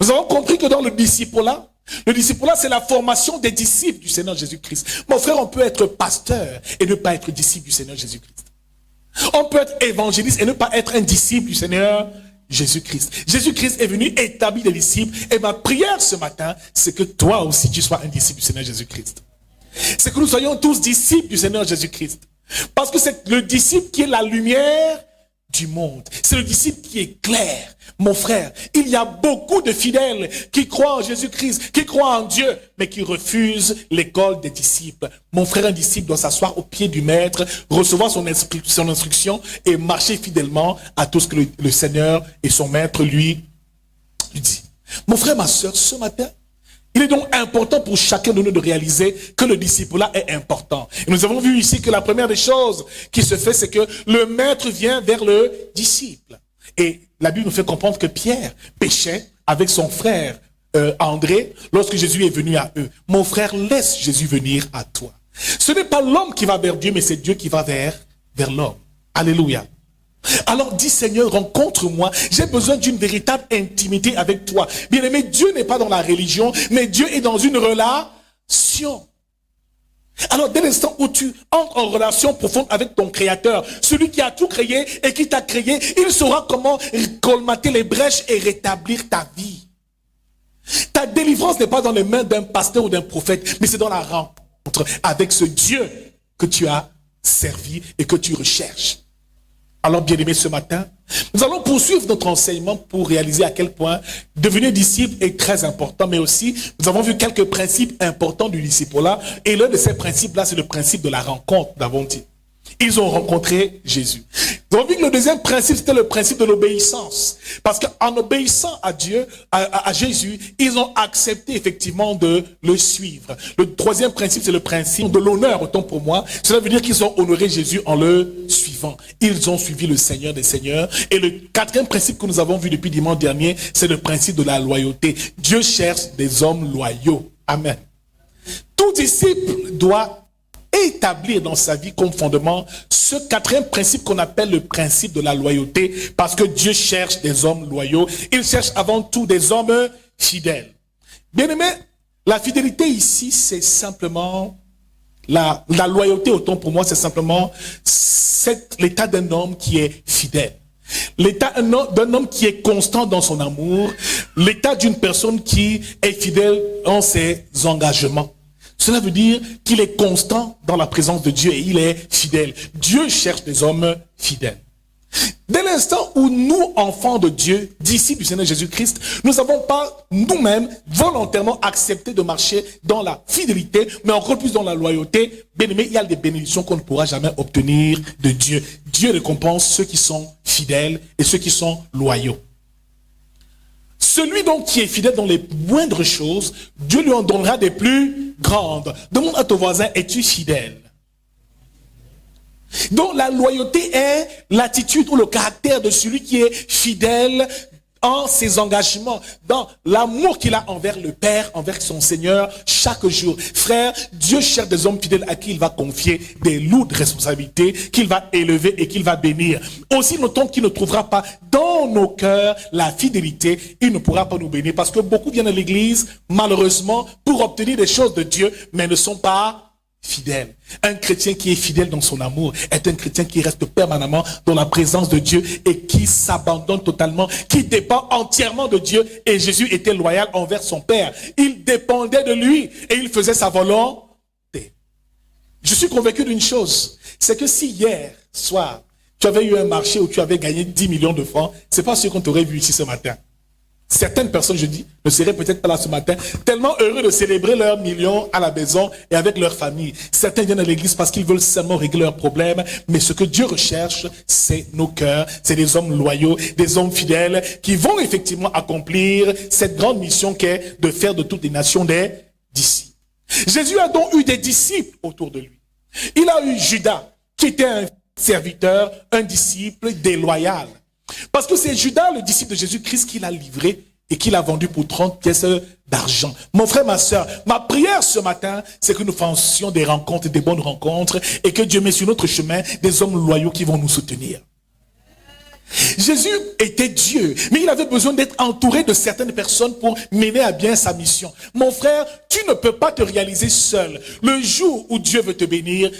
Nous avons compris que dans le discipulat, c'est la formation des disciples du Seigneur Jésus-Christ. Mon frère, on peut être pasteur et ne pas être disciple du Seigneur Jésus-Christ. On peut être évangéliste et ne pas être un disciple du Seigneur Jésus-Christ. Jésus-Christ est venu établir des disciples. Et ma prière ce matin, c'est que toi aussi tu sois un disciple du Seigneur Jésus-Christ. C'est que nous soyons tous disciples du Seigneur Jésus-Christ. Parce que c'est le disciple qui est la lumière du monde. C'est le disciple qui est clair. Mon frère, il y a beaucoup de fidèles qui croient en Jésus-Christ, qui croient en Dieu, mais qui refusent l'école des disciples. Mon frère, un disciple doit s'asseoir au pied du maître, recevoir son instruction et marcher fidèlement à tout ce que le Seigneur et son maître lui dit. Mon frère, ma soeur, ce matin, il est donc important pour chacun de nous de réaliser que le discipulat est important. Et nous avons vu ici que la première des choses qui se fait, c'est que le maître vient vers le disciple. Et la Bible nous fait comprendre que Pierre péchait avec son frère André lorsque Jésus est venu à eux. Mon frère, laisse Jésus venir à toi. Ce n'est pas l'homme qui va vers Dieu, mais c'est Dieu qui va vers l'homme. Alléluia. Alors dis Seigneur, rencontre-moi, j'ai besoin d'une véritable intimité avec toi. Bien aimé, Dieu n'est pas dans la religion, mais Dieu est dans une relation. Alors dès l'instant où tu entres en relation profonde avec ton Créateur, celui qui a tout créé et qui t'a créé, il saura comment colmater les brèches et rétablir ta vie. Ta délivrance n'est pas dans les mains d'un pasteur ou d'un prophète, mais c'est dans la rencontre avec ce Dieu que tu as servi et que tu recherches. Alors, bien-aimés, ce matin, nous allons poursuivre notre enseignement pour réaliser à quel point devenir disciple est très important, mais aussi, nous avons vu quelques principes importants du discipulat, et l'un de ces principes-là, c'est le principe de la rencontre, d'avant dit. Ils ont rencontré Jésus. Nous avons vu que le deuxième principe, c'était le principe de l'obéissance. Parce qu'en obéissant à Dieu, à Jésus, ils ont accepté effectivement de le suivre. Le troisième principe, c'est le principe de l'honneur, autant pour moi. Cela veut dire qu'ils ont honoré Jésus en le suivant. Ils ont suivi le Seigneur des Seigneurs. Et le quatrième principe que nous avons vu depuis dimanche dernier, c'est le principe de la loyauté. Dieu cherche des hommes loyaux. Amen. Tout disciple doit établir dans sa vie comme fondement ce quatrième principe qu'on appelle le principe de la loyauté, parce que Dieu cherche des hommes loyaux. Il cherche avant tout des hommes fidèles. Bien-aimé, la fidélité ici, c'est simplement la loyauté, autant pour moi, c'est simplement l'état d'un homme qui est fidèle. L'état d'un homme qui est constant dans son amour, l'état d'une personne qui est fidèle en ses engagements. Cela veut dire qu'il est constant dans la présence de Dieu et il est fidèle. Dieu cherche des hommes fidèles. Dès l'instant où nous, enfants de Dieu, disciples du Seigneur Jésus-Christ, nous n'avons pas nous-mêmes volontairement accepté de marcher dans la fidélité, mais encore plus dans la loyauté, bien aimé, il y a des bénédictions qu'on ne pourra jamais obtenir de Dieu. Dieu récompense ceux qui sont fidèles et ceux qui sont loyaux. Celui donc qui est fidèle dans les moindres choses, Dieu lui en donnera des plus grandes. Demande à ton voisin, es-tu fidèle? Donc la loyauté est l'attitude ou le caractère de celui qui est fidèle en ses engagements, dans l'amour qu'il a envers le Père, envers son Seigneur, chaque jour. Frère, Dieu cherche des hommes fidèles à qui il va confier des lourdes responsabilités, qu'il va élever et qu'il va bénir. Aussi, notons qu'il ne trouvera pas dans nos cœurs la fidélité, il ne pourra pas nous bénir. Parce que beaucoup viennent à l'église, malheureusement, pour obtenir des choses de Dieu, mais ne sont pas fidèle. Un chrétien qui est fidèle dans son amour est un chrétien qui reste permanemment dans la présence de Dieu et qui s'abandonne totalement, qui dépend entièrement de Dieu. Et Jésus était loyal envers son Père. Il dépendait de lui et il faisait sa volonté. Je suis convaincu d'une chose, c'est que si hier soir, tu avais eu un marché où tu avais gagné 10 millions de francs, c'est pas ce qu'on t'aurait vu ici ce matin. Certaines personnes, je dis, ne seraient peut-être pas là ce matin, tellement heureux de célébrer leurs millions à la maison et avec leur famille. Certains viennent à l'église parce qu'ils veulent seulement régler leurs problèmes, mais ce que Dieu recherche, c'est nos cœurs, c'est des hommes loyaux, des hommes fidèles, qui vont effectivement accomplir cette grande mission qu'est de faire de toutes les nations des disciples. Jésus a donc eu des disciples autour de lui. Il a eu Judas, qui était un serviteur, un disciple déloyal. Parce que c'est Judas, le disciple de Jésus-Christ, qui l'a livré et qui l'a vendu pour 30 pièces d'argent. Mon frère, ma soeur, ma prière ce matin, c'est que nous fassions des rencontres, des bonnes rencontres, et que Dieu met sur notre chemin des hommes loyaux qui vont nous soutenir. Jésus était Dieu, mais il avait besoin d'être entouré de certaines personnes pour mener à bien sa mission. Mon frère, tu ne peux pas te réaliser seul. Le jour où Dieu veut te bénir,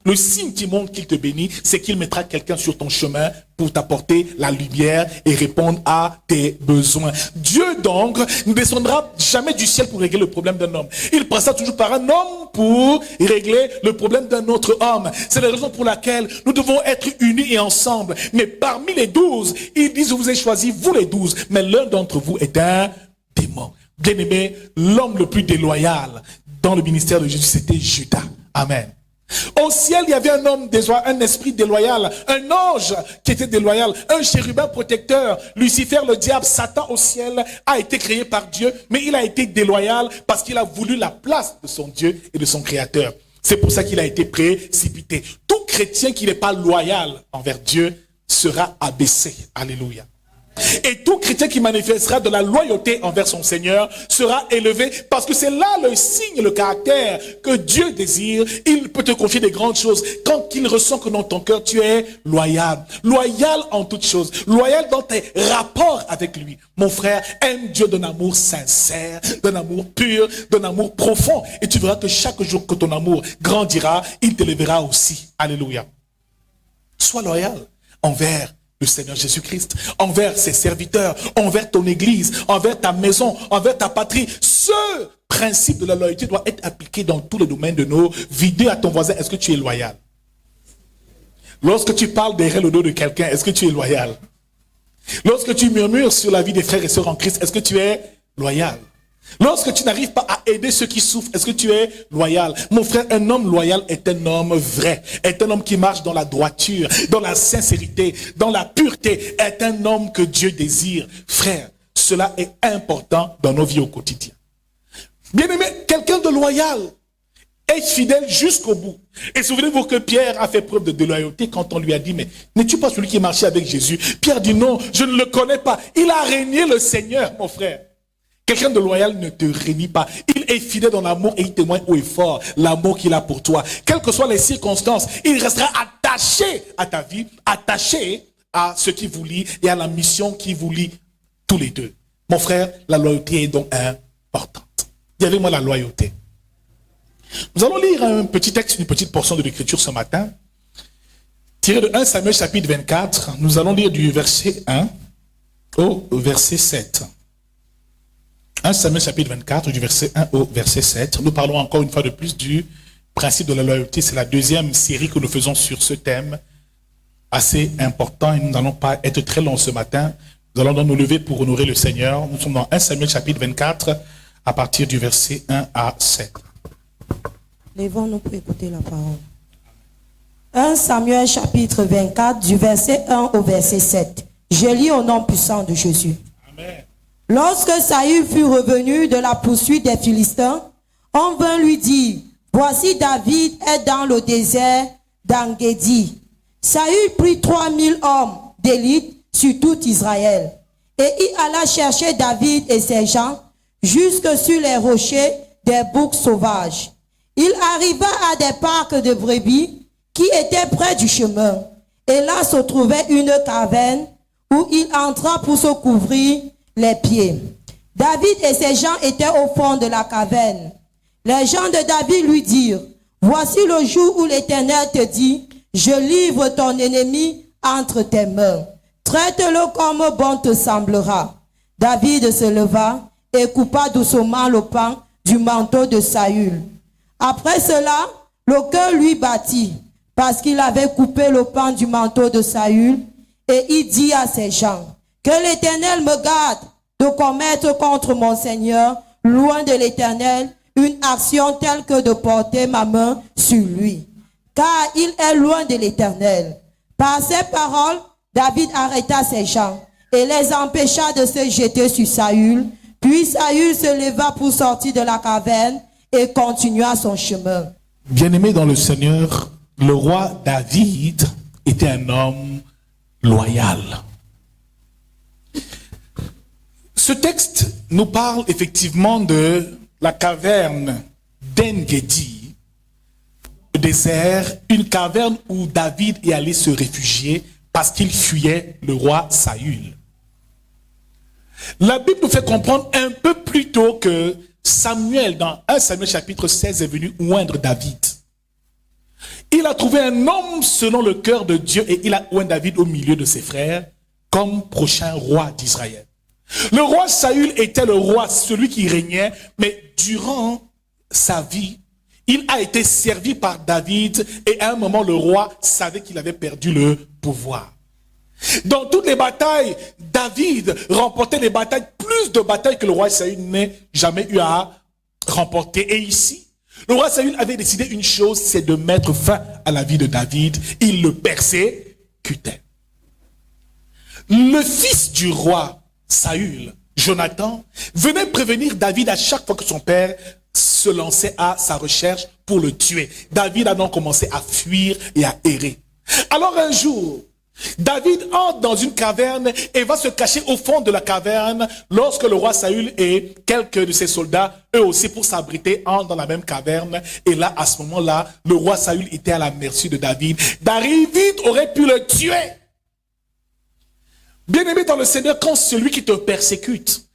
le signe qui montre qu'il te bénit, c'est qu'il mettra quelqu'un sur ton chemin pour t'apporter la lumière et répondre à tes besoins. Dieu donc ne descendra jamais du ciel pour régler le problème d'un homme. Il passera toujours par un homme pour régler le problème d'un autre homme. C'est la raison pour laquelle nous devons être unis et ensemble. Mais parmi les 12, ils disent, je vous ai choisi, vous les 12, mais l'un d'entre vous est un démon. Bien-aimé, l'homme le plus déloyal dans le ministère de Jésus, c'était Judas. Amen. Au ciel, il y avait un homme déloyal, un esprit déloyal, un ange qui était déloyal, un chérubin protecteur. Lucifer, le diable, Satan au ciel a été créé par Dieu, mais il a été déloyal parce qu'il a voulu la place de son Dieu et de son Créateur. C'est pour ça qu'il a été précipité. Tout chrétien qui n'est pas loyal envers Dieu sera abaissé. Alléluia. Et tout chrétien qui manifestera de la loyauté envers son Seigneur sera élevé, parce que c'est là le signe, le caractère que Dieu désire. Il peut te confier des grandes choses quand il ressent que dans ton cœur tu es loyal. Loyal en toutes choses, loyal dans tes rapports avec lui. Mon frère, aime Dieu d'un amour sincère, d'un amour pur, d'un amour profond, et tu verras que chaque jour que ton amour grandira, il t'élèvera aussi. Alléluia. Sois loyal envers le Seigneur Jésus-Christ, envers ses serviteurs, envers ton église, envers ta maison, envers ta patrie. Ce principe de la loyauté doit être appliqué dans tous les domaines de nos vies. Dis à ton voisin, est-ce que tu es loyal? Lorsque tu parles derrière le dos de quelqu'un, est-ce que tu es loyal? Lorsque tu murmures sur la vie des frères et sœurs en Christ, est-ce que tu es loyal? Lorsque tu n'arrives pas à aider ceux qui souffrent, est-ce que tu es loyal? Mon frère, un homme loyal est un homme vrai, est un homme qui marche dans la droiture, dans la sincérité, dans la pureté, est un homme que Dieu désire. Frère, cela est important dans nos vies au quotidien. Bien-aimé, quelqu'un de loyal est fidèle jusqu'au bout. Et souvenez-vous que Pierre a fait preuve de déloyauté quand on lui a dit, mais n'es-tu pas celui qui marchait avec Jésus? Pierre dit non, je ne le connais pas. Il a régné le Seigneur, mon frère. Quelqu'un de loyal ne te renie pas. Il est fidèle dans l'amour et il témoigne haut et fort l'amour qu'il a pour toi. Quelles que soient les circonstances, il restera attaché à ta vie, attaché à ce qui vous lie et à la mission qui vous lie tous les deux. Mon frère, la loyauté est donc importante. Dis avec moi la loyauté. Nous allons lire un petit texte, une petite portion de l'écriture ce matin, tiré de 1 Samuel chapitre 24. Nous allons lire du verset 1 au verset 7. 1 Samuel chapitre 24, du verset 1 au verset 7. Nous parlons encore une fois de plus du principe de la loyauté. C'est la deuxième série que nous faisons sur ce thème assez important et nous n'allons pas être très longs ce matin. Nous allons donc nous lever pour honorer le Seigneur. Nous sommes dans 1 Samuel chapitre 24 à partir du verset 1 à 7. Levons-nous pour écouter la parole. 1 Samuel chapitre 24 du verset 1 au verset 7. Je lis au nom puissant de Jésus. Amen. Lorsque Saül fut revenu de la poursuite des Philistins, on vint lui dire, voici David est dans le désert d'Engedi. Saül prit 3000 hommes d'élite sur tout Israël, et il alla chercher David et ses gens jusque sur les rochers des boucs sauvages. Il arriva à des parcs de brebis qui étaient près du chemin, et là se trouvait une caverne où il entra pour se couvrir les pieds. David et ses gens étaient au fond de la caverne. Les gens de David lui dirent, voici le jour où l'Éternel te dit, je livre ton ennemi entre tes mains. Traite-le comme bon te semblera. David se leva et coupa doucement le pan du manteau de Saül. Après cela, le cœur lui battit, parce qu'il avait coupé le pan du manteau de Saül, et il dit à ses gens, que l'Éternel me garde de commettre contre mon Seigneur, loin de l'Éternel, une action telle que de porter ma main sur lui. Car il est loin de l'Éternel. Par ces paroles, David arrêta ses gens et les empêcha de se jeter sur Saül. Puis Saül se leva pour sortir de la caverne et continua son chemin. Bien-aimé dans le Seigneur, le roi David était un homme loyal. Ce texte nous parle effectivement de la caverne d'Engedi, le désert, une caverne où David est allé se réfugier parce qu'il fuyait le roi Saül. La Bible nous fait comprendre un peu plus tôt que Samuel, dans 1 Samuel chapitre 16, est venu oindre David. Il a trouvé un homme selon le cœur de Dieu et il a oint David au milieu de ses frères comme prochain roi d'Israël. Le roi Saül était le roi, celui qui régnait, mais durant sa vie, il a été servi par David et à un moment, le roi savait qu'il avait perdu le pouvoir. Dans toutes les batailles, David remportait les batailles, plus de batailles que le roi Saül n'ait jamais eu à remporter. Et ici, le roi Saül avait décidé une chose, c'est de mettre fin à la vie de David. Il le persécutait. Le fils du roi Saül, Jonathan, venait prévenir David à chaque fois que son père se lançait à sa recherche pour le tuer. David a donc commencé à fuir et à errer. Alors un jour, David entre dans une caverne et va se cacher au fond de la caverne lorsque le roi Saül et quelques de ses soldats, eux aussi pour s'abriter, entrent dans la même caverne. Et là, à ce moment-là, le roi Saül était à la merci de David. David aurait pu le tuer. Bien-aimé dans le Seigneur, quand celui qui te persécute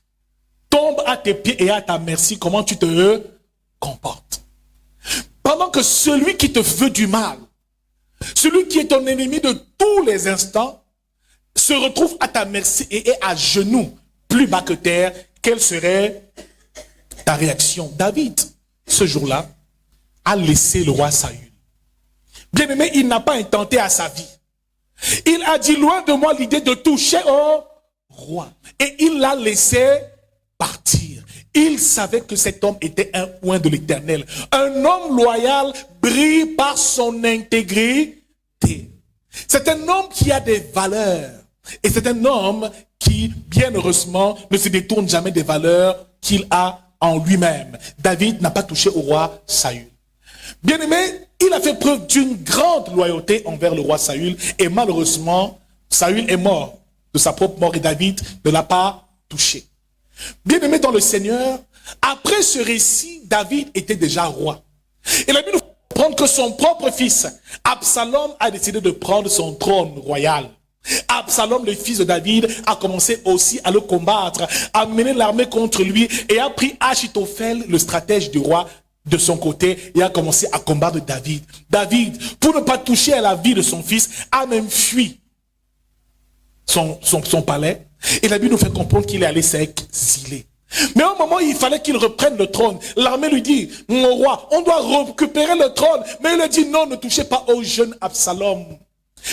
tombe à tes pieds et à ta merci, comment tu te comportes? Pendant que celui qui te veut du mal, celui qui est ton ennemi de tous les instants, se retrouve à ta merci et est à genoux, plus bas que terre, quelle serait ta réaction? David, ce jour-là, a laissé le roi Saül. Bien-aimé, il n'a pas intenté à sa vie. Il a dit, loin de moi l'idée de toucher au roi. Et il l'a laissé partir. Il savait que cet homme était un oint de l'Éternel. Un homme loyal brille par son intégrité. C'est un homme qui a des valeurs. Et c'est un homme qui, bien heureusement, ne se détourne jamais des valeurs qu'il a en lui-même. David n'a pas touché au roi Saül. Bien aimé, il a fait preuve d'une grande loyauté envers le roi Saül. Et malheureusement, Saül est mort de sa propre mort et David ne l'a pas touché. Bien aimé dans le Seigneur, après ce récit, David était déjà roi. Et la Bible nous fait comprendre que son propre fils, Absalom, a décidé de prendre son trône royal. Absalom, le fils de David, a commencé aussi à le combattre, a mené l'armée contre lui et a pris Achitophel, le stratège du roi, de son côté et a commencé à combattre David. David, pour ne pas toucher à la vie de son fils, a même fui son palais. Et la Bible nous fait comprendre qu'il est allé s'exiler. Mais au moment où il fallait qu'il reprenne le trône, l'armée lui dit, mon roi, on doit récupérer le trône. Mais il a dit, non, ne touchez pas au jeune Absalom.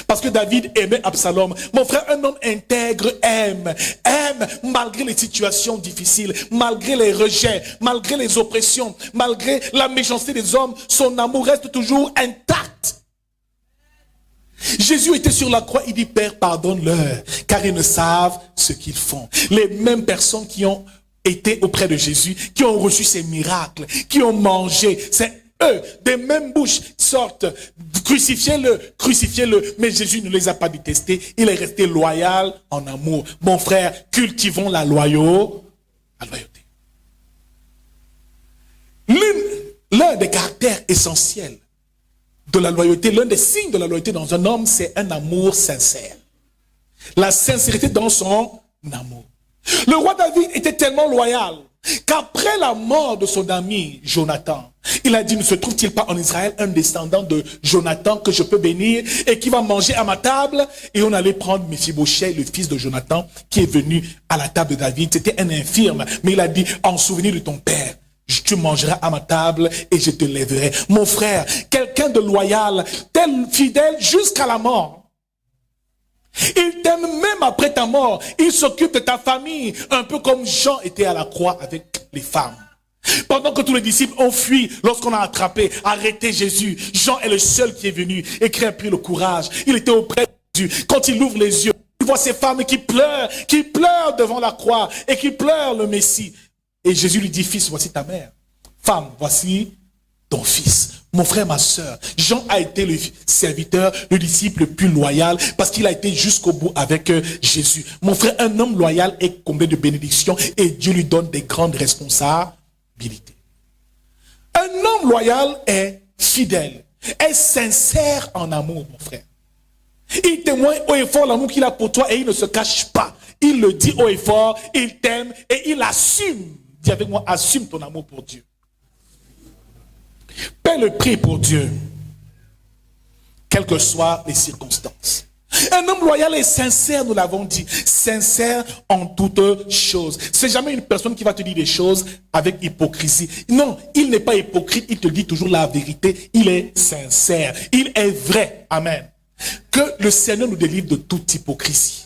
Parce que David aimait Absalom. Mon frère, un homme intègre aime malgré les situations difficiles, malgré les rejets, malgré les oppressions, malgré la méchanceté des hommes, son amour reste toujours intact. Jésus était sur la croix, il dit, Père, pardonne-leur, car ils ne savent ce qu'ils font. Les mêmes personnes qui ont été auprès de Jésus, qui ont reçu ses miracles, qui ont mangé, c'est eux, des mêmes bouches sortent, crucifiez-le, crucifiez-le. Mais Jésus ne les a pas détestés, il est resté loyal en amour. Mon frère, cultivons la loyauté. L'un des caractères essentiels de la loyauté, l'un des signes de la loyauté dans un homme, c'est un amour sincère. La sincérité dans son amour. Le roi David était tellement loyal qu'après la mort de son ami Jonathan, il a dit, ne se trouve-t-il pas en Israël un descendant de Jonathan que je peux bénir et qui va manger à ma table? Et on allait prendre Mephibosheth, le fils de Jonathan, qui est venu à la table de David. C'était un infirme, mais il a dit, en souvenir de ton père, tu mangeras à ma table et je te lèverai. Mon frère, quelqu'un de loyal, tel fidèle jusqu'à la mort. Il t'aime même après ta mort. Il s'occupe de ta famille, un peu comme Jean était à la croix avec les femmes. Pendant que tous les disciples ont fui, lorsqu'on a attrapé, arrêté Jésus, Jean est le seul qui est venu et qui a pris le courage. Il était auprès de Jésus. Quand il ouvre les yeux, il voit ces femmes qui pleurent devant la croix et qui pleurent le Messie. Et Jésus lui dit, fils, voici ta mère. Femme, voici ton fils. Mon frère, ma soeur, Jean a été le serviteur, le disciple le plus loyal parce qu'il a été jusqu'au bout avec Jésus. Mon frère, un homme loyal est comblé de bénédictions et Dieu lui donne des grandes responsabilités. Un homme loyal est fidèle, est sincère en amour, mon frère. Il témoigne haut et fort l'amour qu'il a pour toi et il ne se cache pas. Il le dit haut et fort, il t'aime et il assume. Dis avec moi, assume ton amour pour Dieu. Paie le prix pour Dieu, quelles que soient les circonstances. Un homme loyal et sincère, nous l'avons dit, sincère en toutes choses. C'est jamais une personne qui va te dire des choses avec hypocrisie. Non, il n'est pas hypocrite, il te dit toujours la vérité, il est sincère, il est vrai. Amen. Que le Seigneur nous délivre de toute hypocrisie.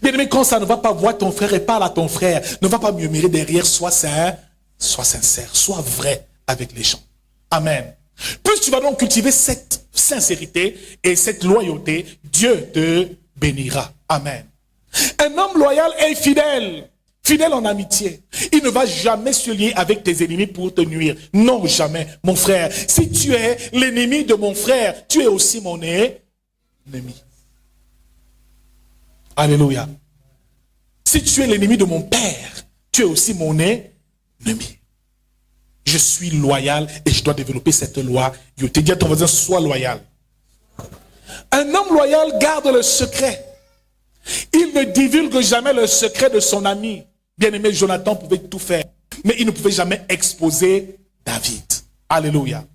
Bien aimé, quand ça ne va pas, voir ton frère et parle à ton frère, ne va pas murmurer derrière, sois sincère, sois vrai avec les gens. Amen. Plus tu vas donc cultiver cette sincérité et cette loyauté, Dieu te bénira. Amen. Un homme loyal est fidèle. Fidèle en amitié. Il ne va jamais se lier avec tes ennemis pour te nuire. Non, jamais. Mon frère, si tu es l'ennemi de mon frère, tu es aussi mon ennemi. Alléluia. Si tu es l'ennemi de mon père, tu es aussi mon ennemi. Je suis loyal et je dois développer cette loi. Je te dis à ton voisin, sois loyal. Un homme loyal garde le secret. Il ne divulgue jamais le secret de son ami. Bien-aimé, Jonathan pouvait tout faire, mais il ne pouvait jamais exposer David. Alléluia.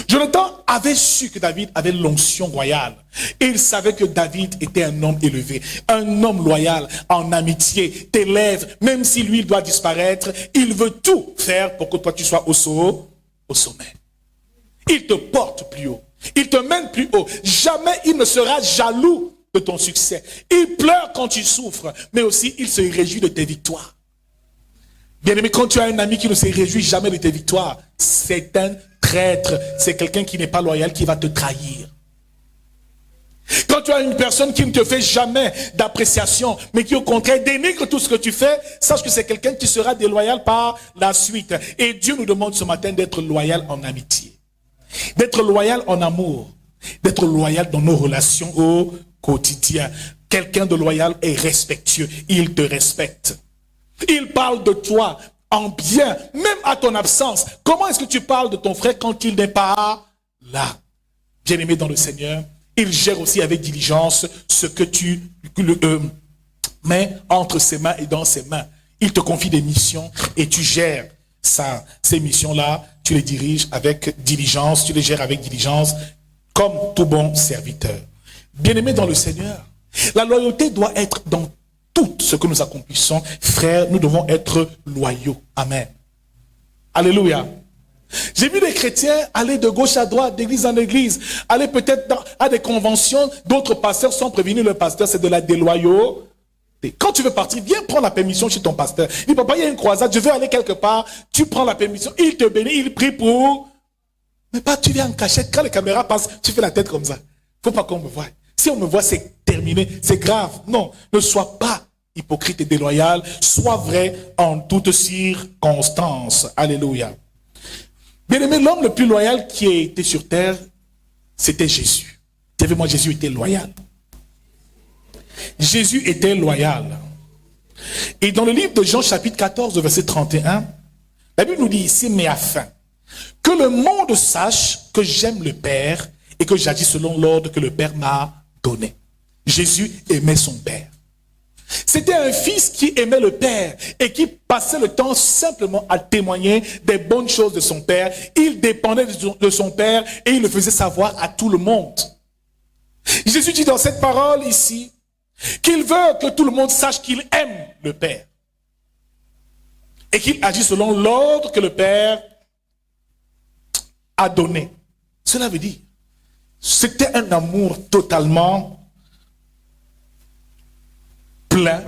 Jonathan avait su que David avait l'onction royale. Et il savait que David était un homme élevé. Un homme loyal, en amitié, t'élève. Même si lui, il doit disparaître, il veut tout faire pour que toi, tu sois au sommet. Il te porte plus haut. Il te mène plus haut. Jamais il ne sera jaloux de ton succès. Il pleure quand tu souffres, mais aussi il se réjouit de tes victoires. Bien aimé, quand tu as un ami qui ne se réjouit jamais de tes victoires, c'est un traître, c'est quelqu'un qui n'est pas loyal, qui va te trahir. Quand tu as une personne qui ne te fait jamais d'appréciation, mais qui au contraire dénigre tout ce que tu fais, sache que c'est quelqu'un qui sera déloyal par la suite. Et Dieu nous demande ce matin d'être loyal en amitié, d'être loyal en amour, d'être loyal dans nos relations au quotidien. Quelqu'un de loyal est respectueux, il te respecte. Il parle de toi en bien, même à ton absence. Comment est-ce que tu parles de ton frère quand il n'est pas là? Bien-aimé dans le Seigneur, il gère aussi avec diligence ce que tu mets entre ses mains et dans ses mains. Il te confie des missions et tu gères ces missions-là, tu les diriges avec diligence, tu les gères avec diligence, comme tout bon serviteur. Bien-aimé dans le Seigneur, la loyauté doit être dans tout ce que nous accomplissons. Frères, nous devons être loyaux. Amen. Alléluia. J'ai vu des chrétiens aller de gauche à droite, d'église en église, aller peut-être à des conventions. D'autres pasteurs sont prévenus, le pasteur, c'est de la déloyauté. Quand tu veux partir, viens prendre la permission chez ton pasteur. Il dit, papa, il y a une croisade, je veux aller quelque part. Tu prends la permission, il te bénit, il prie pour. Mais pas, tu viens en cachette. Quand les caméras passent, tu fais la tête comme ça. Faut pas qu'on me voie. Si on me voit, c'est terminé, c'est grave. Non, ne sois pas hypocrite et déloyal. Sois vrai en toutes circonstances. Alléluia. Bien-aimé, l'homme le plus loyal qui a été sur terre, c'était Jésus. Moi, Jésus était loyal. Jésus était loyal. Et dans le livre de Jean, chapitre 14, verset 31, la Bible nous dit ici, mais afin que le monde sache que j'aime le Père et que j'agis selon l'ordre que le Père m'a donné. Jésus aimait son Père. C'était un fils qui aimait le Père et qui passait le temps simplement à témoigner des bonnes choses de son Père. Il dépendait de son Père et il le faisait savoir à tout le monde. Jésus dit dans cette parole ici qu'il veut que tout le monde sache qu'il aime le Père et qu'il agit selon l'ordre que le Père a donné. Cela veut dire, c'était un amour totalement plein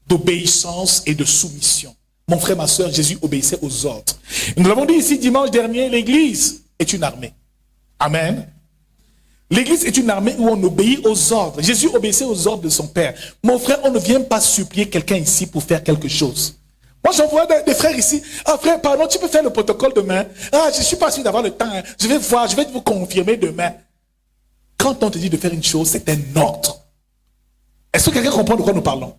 d'obéissance et de soumission. Mon frère, ma soeur, Jésus obéissait aux ordres. Nous l'avons dit ici dimanche dernier, l'Église est une armée. Amen. L'Église est une armée où on obéit aux ordres. Jésus obéissait aux ordres de son Père. Mon frère, on ne vient pas supplier quelqu'un ici pour faire quelque chose. Moi, j'en vois des frères ici. Ah, frère, pardon, tu peux faire le protocole demain. Ah, je ne suis pas sûr d'avoir le temps. Hein. Je vais voir, je vais vous confirmer demain. Quand on te dit de faire une chose, c'est un ordre. Est-ce que quelqu'un comprend de quoi nous parlons?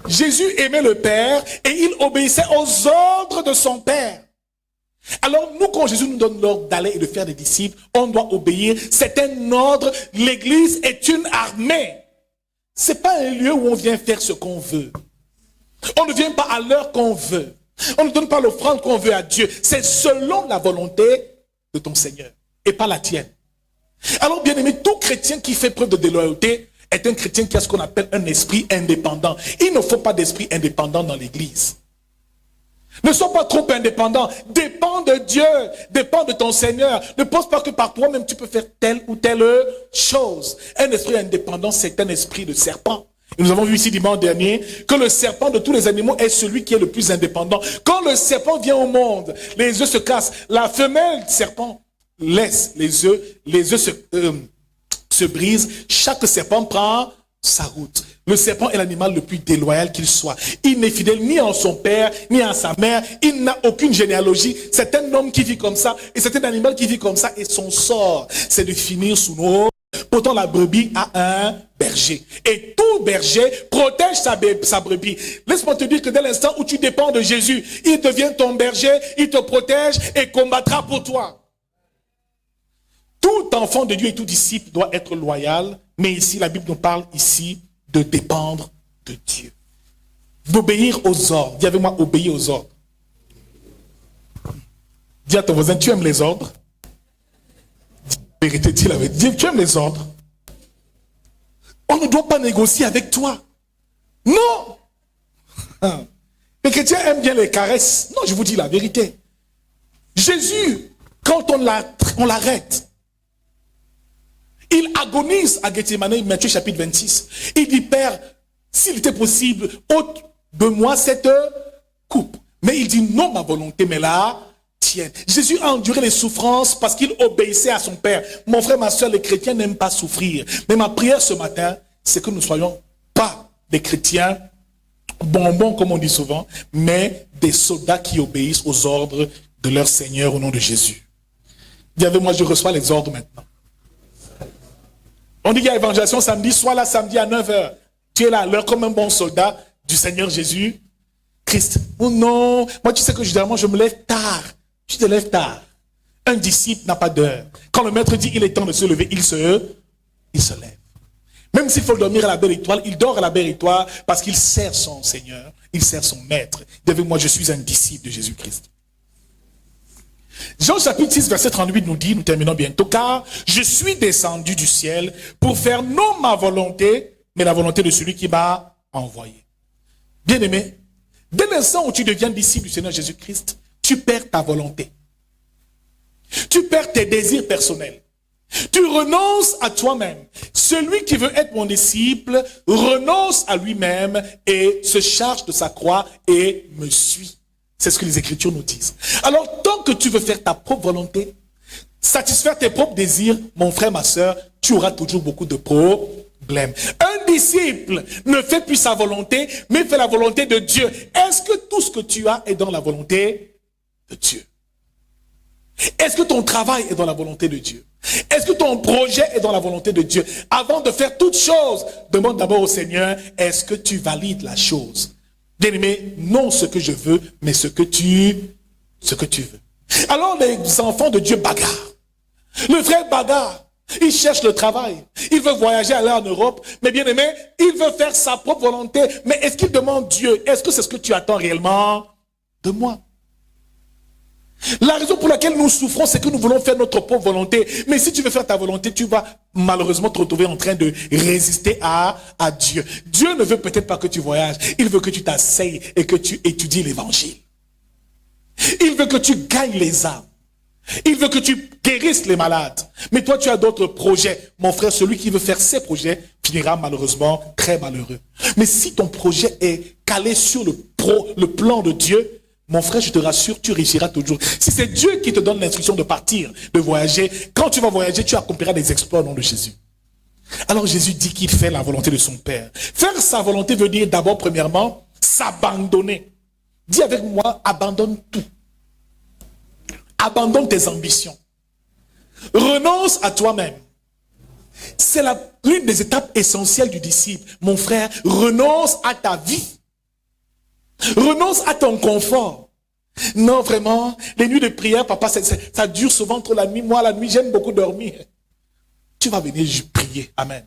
Jésus aimait le Père et il obéissait aux ordres de son Père. Alors nous, quand Jésus nous donne l'ordre d'aller et de faire des disciples, on doit obéir. C'est un ordre. L'église est une armée. C'est pas un lieu où on vient faire ce qu'on veut. On ne vient pas à l'heure qu'on veut. On ne donne pas l'offrande qu'on veut à Dieu. C'est selon la volonté de ton Seigneur et pas la tienne. Alors, bien aimé, tout chrétien qui fait preuve de déloyauté est un chrétien qui a ce qu'on appelle un esprit indépendant. Il ne faut pas d'esprit indépendant dans l'église. Ne sois pas trop indépendant. Dépends de Dieu. Dépends de ton Seigneur. Ne pense pas que par toi-même tu peux faire telle ou telle chose. Un esprit indépendant, c'est un esprit de serpent. Et nous avons vu ici dimanche dernier que le serpent de tous les animaux est celui qui est le plus indépendant. Quand le serpent vient au monde, les œufs se cassent. La femelle serpent laisse les œufs se brisent. Chaque serpent prend sa route. Le serpent est l'animal le plus déloyal qu'il soit. Il n'est fidèle ni en son père, ni à sa mère. Il n'a aucune généalogie. C'est un homme qui vit comme ça. Et c'est un animal qui vit comme ça. Et son sort, c'est de finir sous nos... Pourtant, la brebis a un berger. Et tout berger protège sa brebis. Laisse-moi te dire que dès l'instant où tu dépends de Jésus, il devient ton berger, il te protège et combattra pour toi. Tout enfant de Dieu et tout disciple doit être loyal. Mais ici, la Bible nous parle ici de dépendre de Dieu. D'obéir aux ordres. Dis avec moi, obéir aux ordres. Dis à ton voisin, tu aimes les ordres? Dis la vérité, dis la vérité. Dis, tu aimes les ordres? On ne doit pas négocier avec toi. Non! Les chrétiens aiment bien les caresses. Non, je vous dis la vérité. Jésus, quand on l'arrête, il agonise à Gethsémani, Matthieu chapitre 26. Il dit, Père, s'il était possible, ôte de moi cette coupe. Mais il dit, non ma volonté, mais la tienne. Jésus a enduré les souffrances parce qu'il obéissait à son Père. Mon frère, ma soeur, les chrétiens n'aiment pas souffrir. Mais ma prière ce matin, c'est que nous ne soyons pas des chrétiens bonbons, comme on dit souvent, mais des soldats qui obéissent aux ordres de leur Seigneur au nom de Jésus. Dis avec moi, je reçois les ordres maintenant. On dit qu'il y a évangélisation samedi, sois là samedi à 9h. Tu es là à l'heure comme un bon soldat du Seigneur Jésus Christ. Oh non, moi tu sais que généralement je me lève tard. Tu te lèves tard. Un disciple n'a pas d'heure. Quand le maître dit il est temps de se lever, il se lève. Même s'il faut dormir à la belle étoile, il dort à la belle étoile parce qu'il sert son Seigneur, il sert son maître. Dis avec moi, je suis un disciple de Jésus-Christ. Jean chapitre 6 verset 38 nous dit, nous terminons bientôt, car je suis descendu du ciel pour faire non ma volonté, mais la volonté de celui qui m'a envoyé. Bien-aimé, dès l'instant où tu deviens disciple du Seigneur Jésus-Christ, tu perds ta volonté. Tu perds tes désirs personnels. Tu renonces à toi-même. Celui qui veut être mon disciple renonce à lui-même et se charge de sa croix et me suit. C'est ce que les Écritures nous disent. Alors, tant que tu veux faire ta propre volonté, satisfaire tes propres désirs, mon frère, ma soeur, tu auras toujours beaucoup de problèmes. Un disciple ne fait plus sa volonté, mais fait la volonté de Dieu. Est-ce que tout ce que tu as est dans la volonté de Dieu? Est-ce que ton travail est dans la volonté de Dieu? Est-ce que ton projet est dans la volonté de Dieu? Avant de faire toute chose, demande d'abord au Seigneur, est-ce que tu valides la chose? Bien-aimé, non ce que je veux, mais ce que tu veux. Alors les enfants de Dieu bagarrent. Le frère bagarre. Il cherche le travail. Il veut voyager, aller en Europe. Mais bien aimé, il veut faire sa propre volonté. Mais est-ce qu'il demande Dieu? Est-ce que c'est ce que tu attends réellement de moi? La raison pour laquelle nous souffrons, c'est que nous voulons faire notre propre volonté. Mais si tu veux faire ta volonté, tu vas malheureusement te retrouver en train de résister à Dieu. Dieu ne veut peut-être pas que tu voyages. Il veut que tu t'asseyes et que tu étudies l'évangile. Il veut que tu gagnes les âmes. Il veut que tu guérisses les malades. Mais toi, tu as d'autres projets. Mon frère, celui qui veut faire ses projets finira malheureusement très malheureux. Mais si ton projet est calé sur le plan de Dieu, mon frère, je te rassure, tu réussiras toujours. Si c'est Dieu qui te donne l'instruction de partir, de voyager, quand tu vas voyager, tu accompliras des exploits au nom de Jésus. Alors Jésus dit qu'il fait la volonté de son Père. Faire sa volonté veut dire d'abord, premièrement, s'abandonner. Dis avec moi, abandonne tout. Abandonne tes ambitions. Renonce à toi-même. C'est l'une des étapes essentielles du disciple. Mon frère, renonce à ta vie. Renonce à ton confort. Non, vraiment, les nuits de prière, papa, ça dure souvent trop la nuit. Moi, la nuit, j'aime beaucoup dormir. Tu vas venir prier. Amen.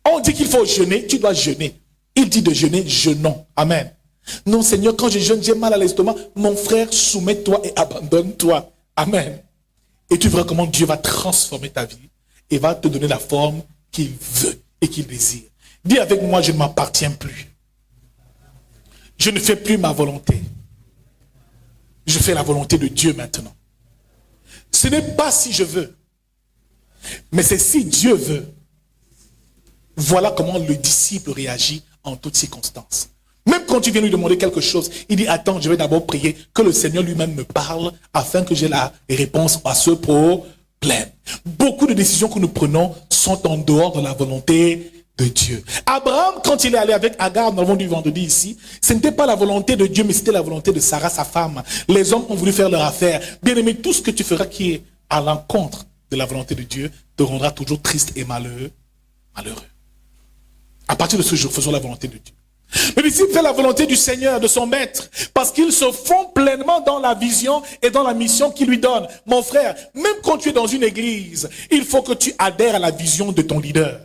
On dit qu'il faut jeûner, tu dois jeûner. Il dit de jeûner, jeûnons. Amen. Non, Seigneur, quand je jeûne, j'ai mal à l'estomac. Mon frère, soumets-toi et abandonne-toi. Amen. Et tu verras comment Dieu va transformer ta vie et va te donner la forme qu'il veut et qu'il désire. Dis avec moi, je ne m'appartiens plus. Je ne fais plus ma volonté. Je fais la volonté de Dieu maintenant. Ce n'est pas si je veux, mais c'est si Dieu veut. Voilà comment le disciple réagit en toutes circonstances. Même quand tu viens lui demander quelque chose, il dit, attends, je vais d'abord prier que le Seigneur lui-même me parle afin que j'ai la réponse à ce problème. Beaucoup de décisions que nous prenons sont en dehors de la volonté de Dieu. Abraham, quand il est allé avec Agar, nous l'avons dit vendredi ici, ce n'était pas la volonté de Dieu, mais c'était la volonté de Sarah, sa femme. Les hommes ont voulu faire leur affaire. Bien aimé, tout ce que tu feras qui est à l'encontre de la volonté de Dieu te rendra toujours triste et malheureux. À partir de ce jour, faisons la volonté de Dieu. Le disciple fait la volonté du Seigneur, de son maître, parce qu'il se fond pleinement dans la vision et dans la mission qu'il lui donne. Mon frère, même quand tu es dans une église, il faut que tu adhères à la vision de ton leader.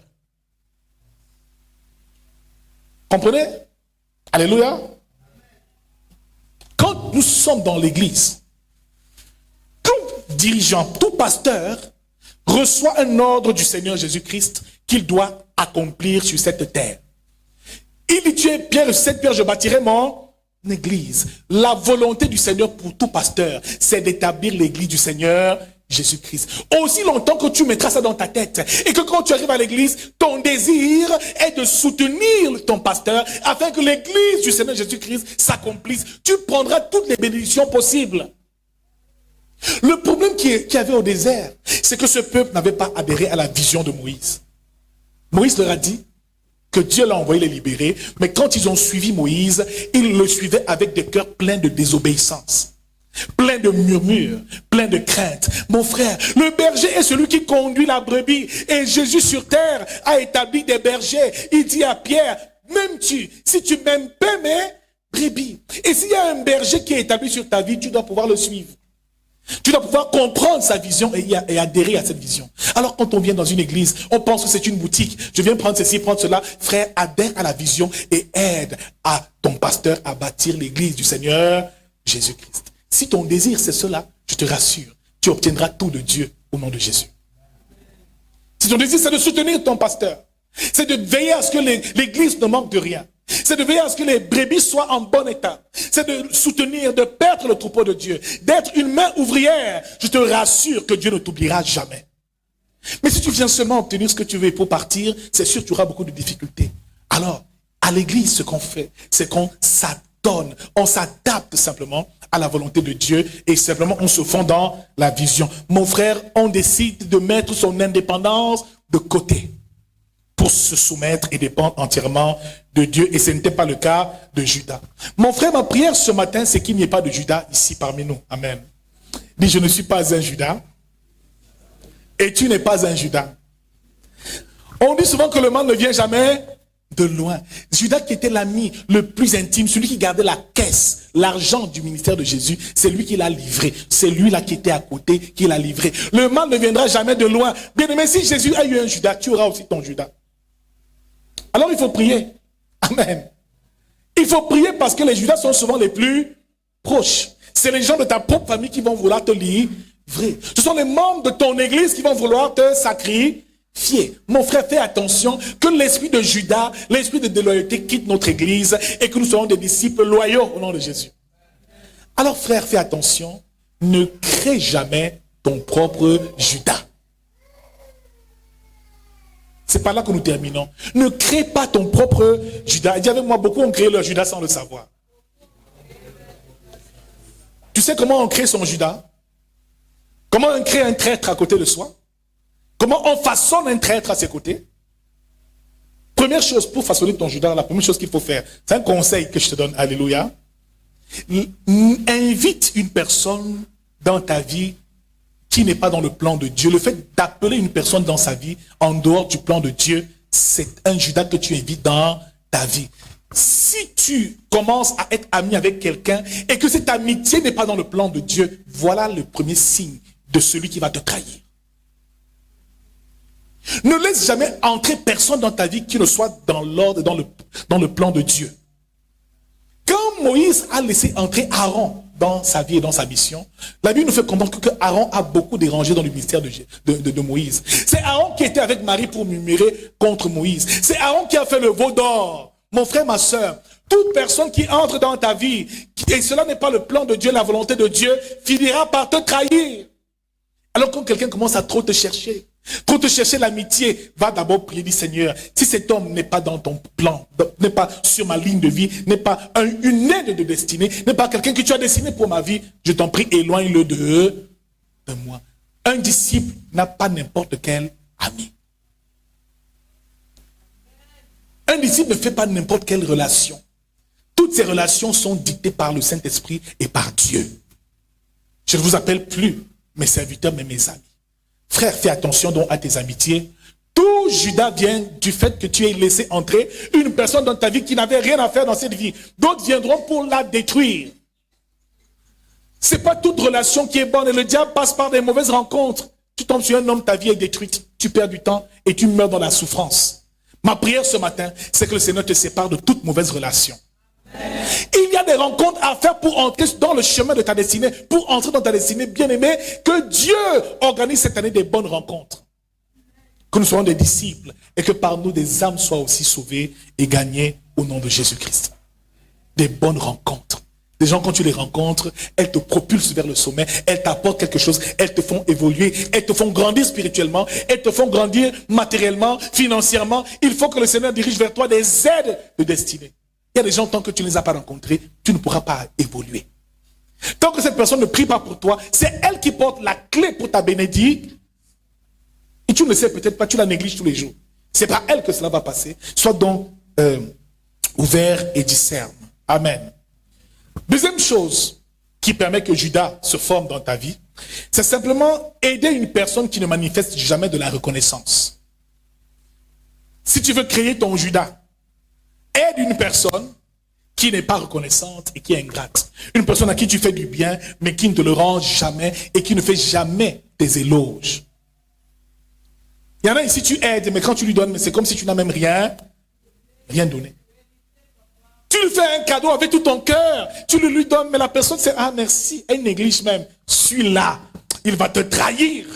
Comprenez? Alléluia. Quand nous sommes dans l'église, tout dirigeant, tout pasteur reçoit un ordre du Seigneur Jésus-Christ qu'il doit accomplir sur cette terre. Il dit, tu es Pierre, cette pierre, je bâtirai mon église. La volonté du Seigneur pour tout pasteur, c'est d'établir l'église du Seigneur Jésus-Christ. Aussi longtemps que tu mettras ça dans ta tête et que quand tu arrives à l'église, ton désir est de soutenir ton pasteur afin que l'église du Seigneur Jésus-Christ s'accomplisse. Tu prendras toutes les bénédictions possibles. Le problème qu'il y avait au désert, c'est que ce peuple n'avait pas adhéré à la vision de Moïse. Moïse leur a dit que Dieu l'a envoyé les libérer, mais quand ils ont suivi Moïse, ils le suivaient avec des cœurs pleins de désobéissance, pleins de murmures, pleins de crainte. Mon frère, le berger est celui qui conduit la brebis, et Jésus sur terre a établi des bergers. Il dit à Pierre, m'aimes-tu? Si tu m'aimes pas, mes brebis. Et s'il y a un berger qui est établi sur ta vie, tu dois pouvoir le suivre. Tu dois pouvoir comprendre sa vision et adhérer à cette vision. Alors quand on vient dans une église, on pense que c'est une boutique. Je viens prendre ceci, prendre cela. Frère, adhère à la vision et aide à ton pasteur à bâtir l'église du Seigneur Jésus-Christ. Si ton désir c'est cela, je te rassure, tu obtiendras tout de Dieu au nom de Jésus. Si ton désir c'est de soutenir ton pasteur, c'est de veiller à ce que l'église ne manque de rien. C'est de veiller à ce que les brebis soient en bon état. C'est de soutenir, de perdre le troupeau de Dieu. D'être une main ouvrière. Je te rassure que Dieu ne t'oubliera jamais. Mais si tu viens seulement obtenir ce que tu veux pour partir, c'est sûr que tu auras beaucoup de difficultés. Alors, à l'église, ce qu'on fait, c'est qu'on s'adonne. On s'adapte simplement à la volonté de Dieu et simplement on se fond dans la vision. Mon frère, on décide de mettre son indépendance de côté pour se soumettre et dépendre entièrement de Dieu. Et ce n'était pas le cas de Judas. Mon frère, ma prière ce matin, c'est qu'il n'y ait pas de Judas ici parmi nous. Amen. Dis, je ne suis pas un Judas. Et tu n'es pas un Judas. On dit souvent que le mal ne vient jamais de loin. Judas qui était l'ami le plus intime, celui qui gardait la caisse, l'argent du ministère de Jésus, c'est lui qui l'a livré. C'est lui là qui était à côté, qui l'a livré. Le mal ne viendra jamais de loin. Bien aimé, si Jésus a eu un Judas, tu auras aussi ton Judas. Alors il faut prier. Amen. Il faut prier parce que les Judas sont souvent les plus proches. C'est les gens de ta propre famille qui vont vouloir te livrer. Ce sont les membres de ton église qui vont vouloir te sacrifier. Mon frère, fais attention que l'esprit de Judas, l'esprit de déloyauté quitte notre église et que nous soyons des disciples loyaux au nom de Jésus. Alors frère, fais attention. Ne crée jamais ton propre Judas. C'est par là que nous terminons. Ne crée pas ton propre Judas. Dis avec moi, beaucoup ont créé leur Judas sans le savoir. Tu sais comment on crée son Judas? Comment on crée un traître à côté de soi? Comment on façonne un traître à ses côtés? Première chose pour façonner ton Judas, la première chose qu'il faut faire, c'est un conseil que je te donne. Alléluia. Invite une personne dans ta vie qui n'est pas dans le plan de Dieu. Le fait d'appeler une personne dans sa vie en dehors du plan de Dieu, c'est un Judas que tu invites dans ta vie. si tu commences à être ami avec quelqu'un et que cette amitié n'est pas dans le plan de Dieu, voilà le premier signe de celui qui va te trahir. Ne laisse jamais entrer personne dans ta vie qui ne soit dans l'ordre, dans le plan de Dieu. Quand Moïse a laissé entrer Aaron dans sa vie et dans sa mission, la Bible nous fait comprendre que Aaron a beaucoup dérangé dans le ministère de Moïse. C'est Aaron qui était avec Marie pour murmurer contre Moïse. C'est Aaron qui a fait le veau d'or. Mon frère, ma soeur, toute personne qui entre dans ta vie, et cela n'est pas le plan de Dieu, la volonté de Dieu, finira par te trahir. Alors quand quelqu'un commence à trop te chercher l'amitié, va d'abord prier, dit Seigneur, si cet homme n'est pas dans ton plan, n'est pas sur ma ligne de vie, n'est pas une aide de destinée, n'est pas quelqu'un que tu as destiné pour ma vie, je t'en prie, éloigne-le de moi. Un disciple n'a pas n'importe quel ami. Un disciple ne fait pas n'importe quelle relation. Toutes ces relations sont dictées par le Saint-Esprit et par Dieu. Je ne vous appelle plus mes serviteurs, mais mes amis. Frère, fais attention donc à tes amitiés. Tout Judas vient du fait que tu aies laissé entrer une personne dans ta vie qui n'avait rien à faire dans cette vie. D'autres viendront pour la détruire. Ce n'est pas toute relation qui est bonne et le diable passe par des mauvaises rencontres. Tu tombes sur un homme, ta vie est détruite. Tu perds du temps et tu meurs dans la souffrance. Ma prière ce matin, c'est que le Seigneur te sépare de toute mauvaise relation. Il y a des rencontres à faire pour entrer dans le chemin de ta destinée, pour entrer dans ta destinée, bien-aimé, que Dieu organise cette année des bonnes rencontres. Que nous soyons des disciples et que par nous des âmes soient aussi sauvées et gagnées au nom de Jésus-Christ. Des bonnes rencontres. Des gens, quand tu les rencontres, elles te propulsent vers le sommet, elles t'apportent quelque chose, elles te font évoluer, elles te font grandir spirituellement, elles te font grandir matériellement, financièrement. Il faut que le Seigneur dirige vers toi des aides de destinée. Il y a des gens, tant que tu ne les as pas rencontrés, tu ne pourras pas évoluer. Tant que cette personne ne prie pas pour toi, c'est elle qui porte la clé pour ta bénédiction. Et tu ne le sais peut-être pas, tu la négliges tous les jours. C'est par elle que cela va passer. Sois donc ouvert et discerne. Amen. Deuxième chose qui permet que Judas se forme dans ta vie, c'est simplement aider une personne qui ne manifeste jamais de la reconnaissance. Si tu veux créer ton Judas, aide une personne qui n'est pas reconnaissante et qui est ingrate. Une personne à qui tu fais du bien, mais qui ne te le rend jamais et qui ne fait jamais des éloges. Il y en a ici, tu aides, mais quand tu lui donnes, c'est comme si tu n'as même rien donné. Tu lui fais un cadeau avec tout ton cœur, tu le lui donnes, mais la personne c'est ah merci, elle néglige même. Celui-là, il va te trahir.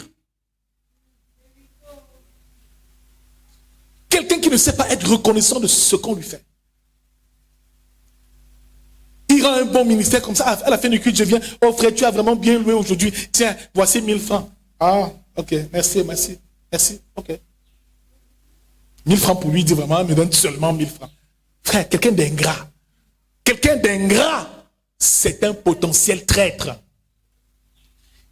Quelqu'un qui ne sait pas être reconnaissant de ce qu'on lui fait. Il rend un bon ministère comme ça, à la fin du culte, je viens, oh frère, tu as vraiment bien loué aujourd'hui, tiens, voici 1000 francs. Ah, ok, merci, ok. 1000 francs pour lui, il dit vraiment, il me donne seulement 1000 francs. Frère, quelqu'un d'ingrat, c'est un potentiel traître.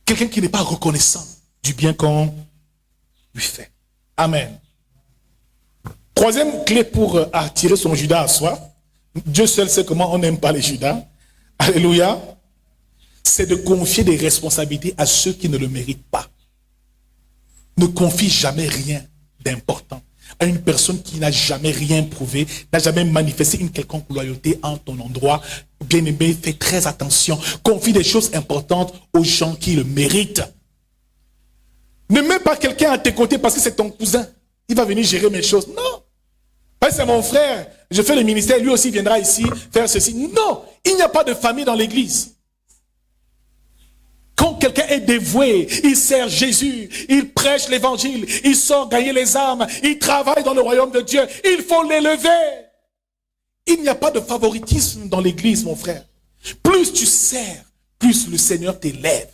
Quelqu'un qui n'est pas reconnaissant du bien qu'on lui fait. Amen. Troisième clé pour attirer son Judas à soi, Dieu seul sait comment on n'aime pas les Judas. Alléluia. C'est de confier des responsabilités à ceux qui ne le méritent pas. Ne confie jamais rien d'important à une personne qui n'a jamais rien prouvé, n'a jamais manifesté une quelconque loyauté en ton endroit. Bien-aimé, fais très attention. Confie des choses importantes aux gens qui le méritent. Ne mets pas quelqu'un à tes côtés parce que c'est ton cousin. Il va venir gérer mes choses. Non. C'est mon frère. Je fais le ministère. Lui aussi viendra ici faire ceci. Non. Il n'y a pas de famille dans l'église. Quand quelqu'un est dévoué, il sert Jésus, il prêche l'évangile, il sort gagner les âmes, il travaille dans le royaume de Dieu, il faut l'élever. Il n'y a pas de favoritisme dans l'église, mon frère. Plus tu sers, plus le Seigneur t'élève.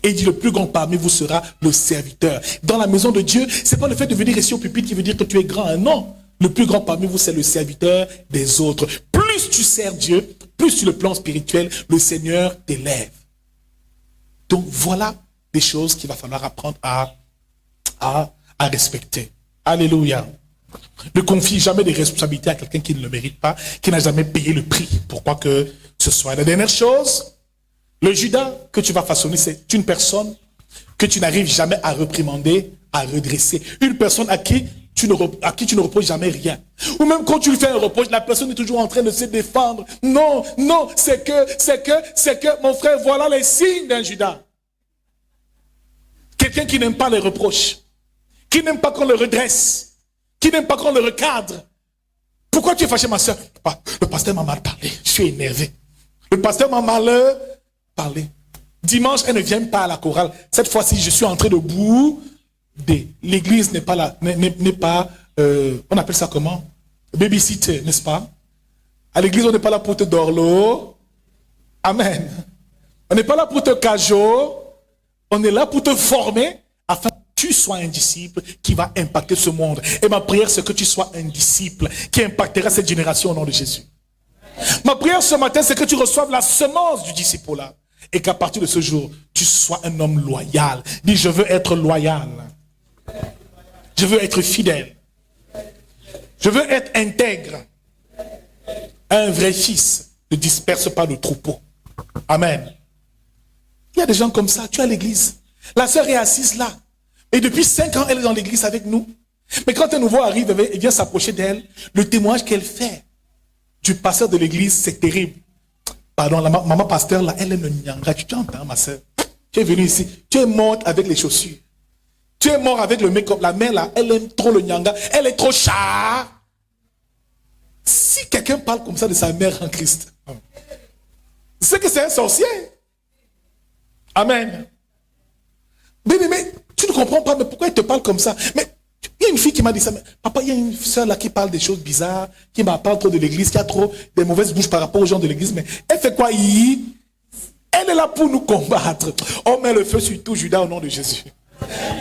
Et il dit, le plus grand parmi vous sera le serviteur. Dans la maison de Dieu, c'est pas le fait de venir ici au pupitre qui veut dire que tu es grand. Non. Le plus grand parmi vous, c'est le serviteur des autres. Plus tu sers Dieu, plus sur le plan spirituel, le Seigneur t'élève. Donc voilà des choses qu'il va falloir apprendre à respecter. Alléluia. Ne confie jamais des responsabilités à quelqu'un qui ne le mérite pas, qui n'a jamais payé le prix pour quoi que ce soit. La dernière chose, le Judas que tu vas façonner, c'est une personne que tu n'arrives jamais à réprimander, à redresser. Une personne à qui à qui tu ne reproches jamais rien. Ou même quand tu lui fais un reproche, la personne est toujours en train de se défendre. Non, non, c'est que, mon frère, voilà les signes d'un Judas. Quelqu'un qui n'aime pas les reproches, qui n'aime pas qu'on le redresse, qui n'aime pas qu'on le recadre. Pourquoi tu es fâché, ma soeur? Le pasteur m'a mal parlé, je suis énervé. Le pasteur m'a mal parlé. Dimanche, elle ne vient pas à la chorale. Cette fois-ci, je suis entré debout. L'église n'est pas là, n'est pas, on appelle ça comment? Babysitter, n'est-ce pas? À l'église, on n'est pas là pour te dorlo. Amen. On n'est pas là pour te cajo. On est là pour te former afin que tu sois un disciple qui va impacter ce monde. Et ma prière, c'est que tu sois un disciple qui impactera cette génération au nom de Jésus. Ma prière ce matin, c'est que tu reçoives la semence du disciple-là. Et qu'à partir de ce jour, tu sois un homme loyal. Dis, je veux être loyal. Je veux être fidèle. Je veux être intègre. Un vrai fils ne disperse pas le troupeau. Amen. Il y a des gens comme ça, tu es à l'église. La sœur est assise là. Et depuis 5 ans, elle est dans l'église avec nous. Mais quand un nouveau arrive et vient s'approcher d'elle, le témoignage qu'elle fait du pasteur de l'église, c'est terrible. Pardon, la maman pasteur là, elle aime le nyanga. Tu entends, ma sœur? Tu es venue ici, tu es morte avec les chaussures. Tu es mort avec le make-up. La mère là, elle aime trop le nyanga. Elle est trop chère. Si quelqu'un parle comme ça de sa mère en Christ, c'est que c'est un sorcier. Amen. Mais tu ne comprends pas, mais pourquoi il te parle comme ça? Mais il y a une fille qui m'a dit ça. Mais, papa, il y a une soeur là qui parle des choses bizarres, qui m'a parlé trop de l'église, qui a trop des mauvaises bouches par rapport aux gens de l'église. Mais elle fait quoi? Elle est là pour nous combattre. On met le feu sur tout Judas au nom de Jésus.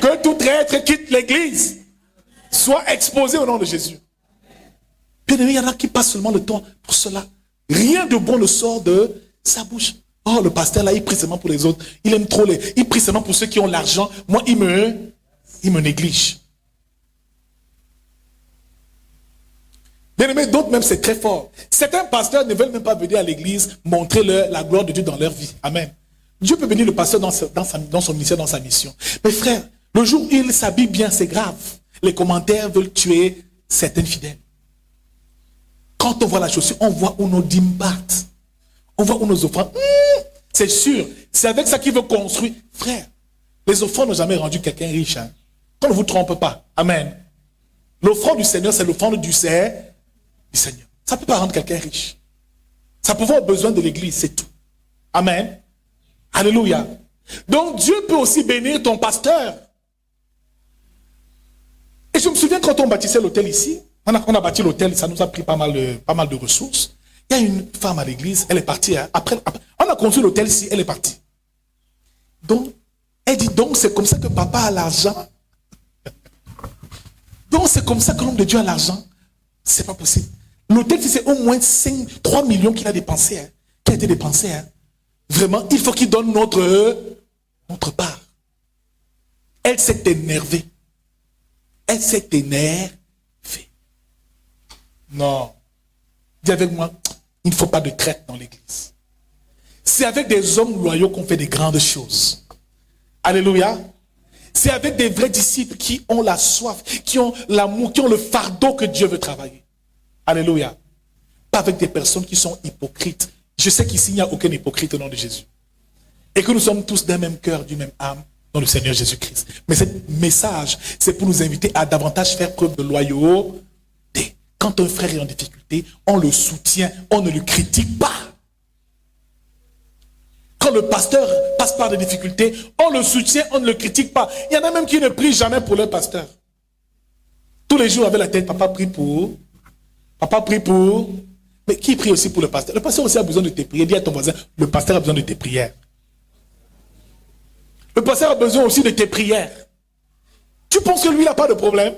Que tout traître quitte l'église. Soit exposé au nom de Jésus. Bien aimé, il y en a qui passent seulement le temps pour cela. Rien de bon ne sort de sa bouche. Oh, le pasteur là, il prie seulement pour les autres. Il aime trop il prie seulement pour ceux qui ont l'argent. Moi, il me néglige. Bien aimé, d'autres même, c'est très fort. Certains pasteurs ne veulent même pas venir à l'église montrer la gloire de Dieu dans leur vie. Amen. Dieu peut bénir le pasteur dans son ministère, dans sa mission. Mais frère, le jour où il s'habille bien, c'est grave. Les commentaires veulent tuer certains fidèles. Quand on voit la chaussure, on voit où nos dîmes battent. On voit où nos offrandes. C'est sûr, c'est avec ça qu'il veut construire. Frère, les offrandes n'ont jamais rendu quelqu'un riche. Hein. Qu'on ne vous trompe pas. Amen. L'offrande du Seigneur, c'est l'offrande du Seigneur. Ça ne peut pas rendre quelqu'un riche. Ça peut avoir besoin de l'église, c'est tout. Amen. Alléluia. Donc Dieu peut aussi bénir ton pasteur. Et je me souviens quand on bâtissait l'hôtel ici, on a bâti l'hôtel, ça nous a pris pas mal de ressources. Il y a une femme à l'église, elle est partie. Hein. Après, on a construit l'hôtel ici, elle est partie. Donc, elle dit, donc c'est comme ça que papa a l'argent. Donc c'est comme ça que l'homme de Dieu a l'argent. C'est pas possible. L'hôtel, c'est au moins 3 millions qu'il a dépensé, hein, qui a été dépensé. Hein. Vraiment, il faut qu'il donne notre part. Elle s'est énervée. Elle s'est énervée. Non. Dis avec moi, il ne faut pas de traite dans l'église. C'est avec des hommes loyaux qu'on fait des grandes choses. Alléluia. C'est avec des vrais disciples qui ont la soif, qui ont l'amour, qui ont le fardeau que Dieu veut travailler. Alléluia. Pas avec des personnes qui sont hypocrites. Je sais qu'ici, il n'y a aucun hypocrite au nom de Jésus. Et que nous sommes tous d'un même cœur, d'une même âme, dans le Seigneur Jésus-Christ. Mais ce message, c'est pour nous inviter à davantage faire preuve de loyauté. Quand un frère est en difficulté, on le soutient, on ne le critique pas. Quand le pasteur passe par des difficultés, on le soutient, on ne le critique pas. Il y en a même qui ne prient jamais pour leur pasteur. Tous les jours avec la tête, papa prie pour. Papa prie pour. Mais qui prie aussi pour le pasteur? Le pasteur aussi a besoin de tes prières. Dis à ton voisin, le pasteur a besoin de tes prières. Le pasteur a besoin aussi de tes prières. Tu penses que lui, il n'a pas de problème?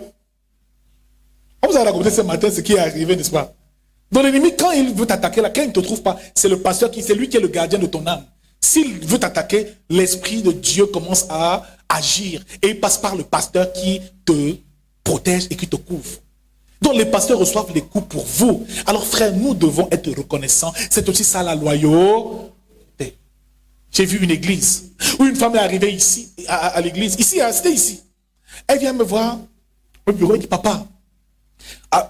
On vous a raconté ce matin ce qui est arrivé, n'est-ce pas? Donc l'ennemi, quand il veut t'attaquer, là, quand il ne te trouve pas, c'est le pasteur c'est lui qui est le gardien de ton âme. S'il veut t'attaquer, l'Esprit de Dieu commence à agir. Et il passe par le pasteur qui te protège et qui te couvre. Donc les pasteurs reçoivent les coups pour vous. Alors frère, nous devons être reconnaissants. C'est aussi ça la loyauté. J'ai vu une église où une femme est arrivée ici, à l'église. Ici, c'était ici. Elle vient me voir. au bureau, il dit, papa,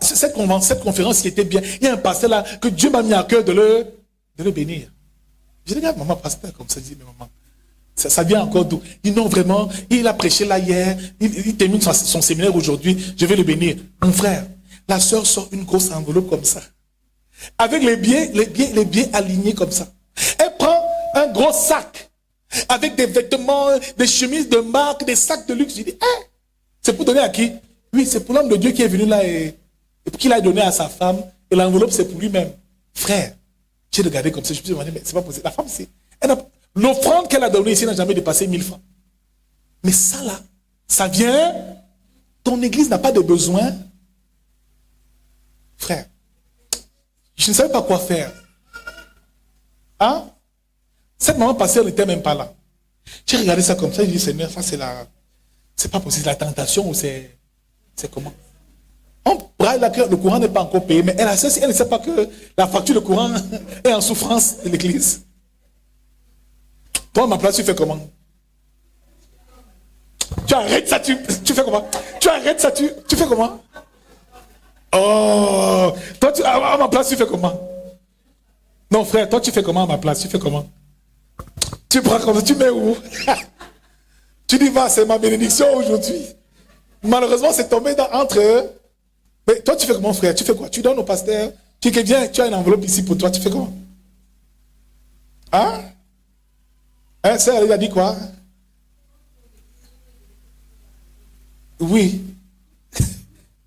cette conférence qui était bien, il y a un pasteur là que Dieu m'a mis à cœur de le bénir. Je dis, regarde, maman, pasteur, comme ça, je dis, mais maman, ça vient encore d'où? Il dit, non, vraiment, il a prêché là hier, il termine son séminaire aujourd'hui, je vais le bénir. Mon frère, la sœur sort une grosse enveloppe comme ça, avec les biens alignés comme ça. Elle prend un gros sac, avec des vêtements, des chemises de marque, des sacs de luxe. Je dis, c'est pour donner à qui? Oui, c'est pour l'homme de Dieu qui est venu là et qu'il a donné à sa femme. Et l'enveloppe, c'est pour lui-même. Frère, j'ai regardé comme ça, je me suis demandé, mais c'est pas possible. La femme, l'offrande qu'elle a donnée ici n'a jamais dépassé 1000 francs. Mais ça là, ça vient, ton église n'a pas de besoin. Frère, je ne savais pas quoi faire. Hein? Cette maman passée, elle n'était même pas là. J'ai regardé ça comme ça, j'ai dit, Seigneur, ça c'est pas possible, la tentation ou c'est comment? On braille là que le courant n'est pas encore payé, mais elle ne sait pas que la facture de courant est en souffrance de l'église. Toi, à ma place, tu fais comment? Tu arrêtes ça, tu fais comment? Tu arrêtes ça, tu fais comment? Oh, toi, à ma place, tu fais comment? Non, frère, toi, tu fais comment à ma place? Tu fais comment? Tu prends comme ça, tu mets où? Tu dis, va, c'est ma bénédiction aujourd'hui. Malheureusement, c'est tombé entre eux. Mais toi, tu fais comment, frère? Tu fais quoi? Tu donnes au pasteur? Tu dis, viens, tu as une enveloppe ici pour toi. Tu fais comment? Hein? Ça, il a dit quoi? Oui.